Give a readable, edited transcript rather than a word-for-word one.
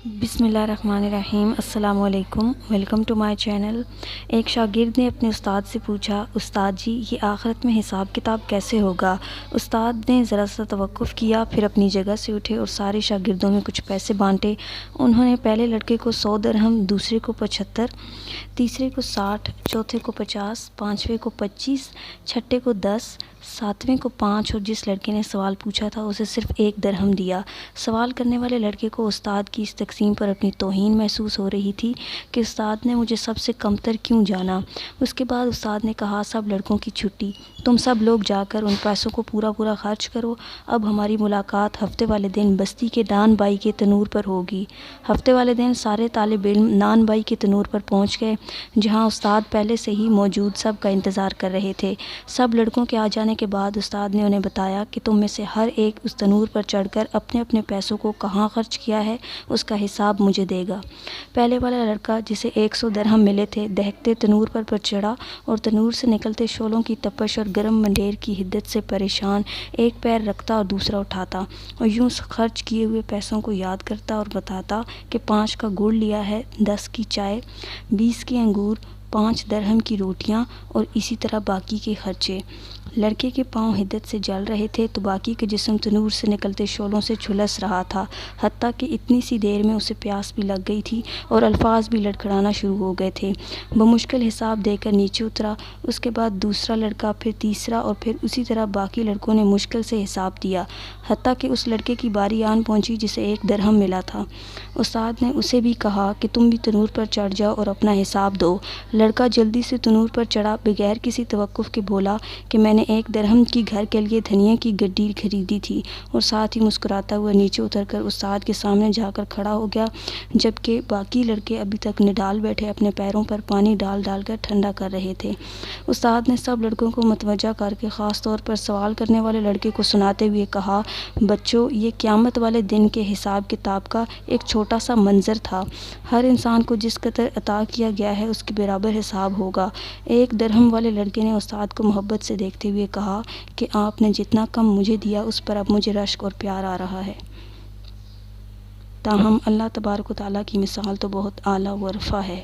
بسم اللہ الرحمن الرحیم۔ السلام علیکم، ویلکم ٹو مائی چینل۔ ایک شاگرد نے اپنے استاد سے پوچھا، استاد جی یہ آخرت میں حساب کتاب کیسے ہوگا؟ استاد نے ذرا سا توقف کیا، پھر اپنی جگہ سے اٹھے اور سارے شاگردوں میں کچھ پیسے بانٹے۔ انہوں نے پہلے لڑکے کو 100 درہم، دوسرے کو 75، تیسرے کو 60، چوتھے کو 50، پانچویں کو 25، چھٹے کو 10، ساتویں کو 5 اور جس لڑکے نے سوال پوچھا تھا اسے صرف 1 درہم دیا۔ سوال کرنے والے لڑکے کو استاد کی اس تقسیم پر اپنی توہین محسوس ہو رہی تھی کہ استاد نے مجھے سب سے کمتر کیوں جانا۔ اس کے بعد استاد نے کہا، سب لڑکوں کی چھٹی، تم سب لوگ جا کر ان پیسوں کو پورا خرچ کرو۔ اب ہماری ملاقات ہفتے والے دن بستی کے ڈان بائی کے تنور پر ہوگی۔ ہفتے والے دن سارے طالب علم نان بائی کے تنور پر پہنچ گئے، جہاں استاد پہلے سے ہی موجود سب کا انتظار کر رہے تھے۔ سب لڑکوں کے آ جانے کے بعد استاد نے انہیں بتایا کہ تم میں سے ہر ایک اس تنور پر چڑھ کر اپنے اپنے پیسوں کو کہاں خرچ کیا ہے اس کا حساب مجھے دے گا۔ پہلے والا لڑکا جسے 100 درہم ملے تھے، دہکتے تنور پر چڑھا اور تنور سے نکلتے شعلوں کی تپش اور گرم منڈیر کی حدت سے پریشان ایک پیر رکھتا اور دوسرا اٹھاتا اور یوں خرچ کیے ہوئے پیسوں کو یاد کرتا اور بتاتا کہ 5 کا گڑ لیا ہے، 10 کی چائے، 20 کے انگور، 5 درہم کی روٹیاں اور اسی طرح باقی کے خرچے۔ لڑکے کے پاؤں حدت سے جل رہے تھے تو باقی کا جسم تنور سے نکلتے شعلوں سے جھلس رہا تھا، حتیٰ کہ اتنی سی دیر میں اسے پیاس بھی لگ گئی تھی اور الفاظ بھی لڑکھڑانا شروع ہو گئے تھے۔ بمشکل حساب دے کر نیچے اترا، اس کے بعد دوسرا لڑکا، پھر تیسرا اور پھر اسی طرح باقی لڑکوں نے مشکل سے حساب دیا، حتیٰ کہ اس لڑکے کی باری آن پہنچی جسے 1 درہم ملا تھا۔ استاد نے اسے بھی کہا کہ تم بھی تنور پر چڑھ جاؤ اور اپنا حساب دو۔ لڑکا جلدی سے تنور پر چڑھا، بغیر کسی توقف کے بولا کہ میں نے 1 درہم کی گھر کے لیے دھنیا کی گڈی خریدی تھی، اور ساتھ ہی مسکراتا ہوا نیچے اتر کر استاد کے سامنے جا کر کھڑا ہو گیا، جبکہ باقی لڑکے ابھی تک نڈال بیٹھے اپنے پیروں پر پانی ڈال کر ٹھنڈا کر رہے تھے۔ استاد نے سب لڑکوں کو متوجہ کر کے خاص طور پر سوال کرنے والے لڑکے کو سناتے ہوئے کہا، بچوں یہ قیامت والے دن کے حساب کتاب کا ایک چھوٹا سا منظر تھا۔ ہر انسان کو جس قدر عطا کیا گیا ہے اس کے برابر حساب ہوگا۔ 1 درہم والے لڑکے نے استاد کو محبت سے دیکھتے ہوئے کہا کہ آپ نے جتنا کم مجھے دیا اس پر اب مجھے رشک اور پیار آ رہا ہے۔ تاہم اللہ تبارک و تعالیٰ کی مثال تو بہت اعلیٰ و رفیع ہے۔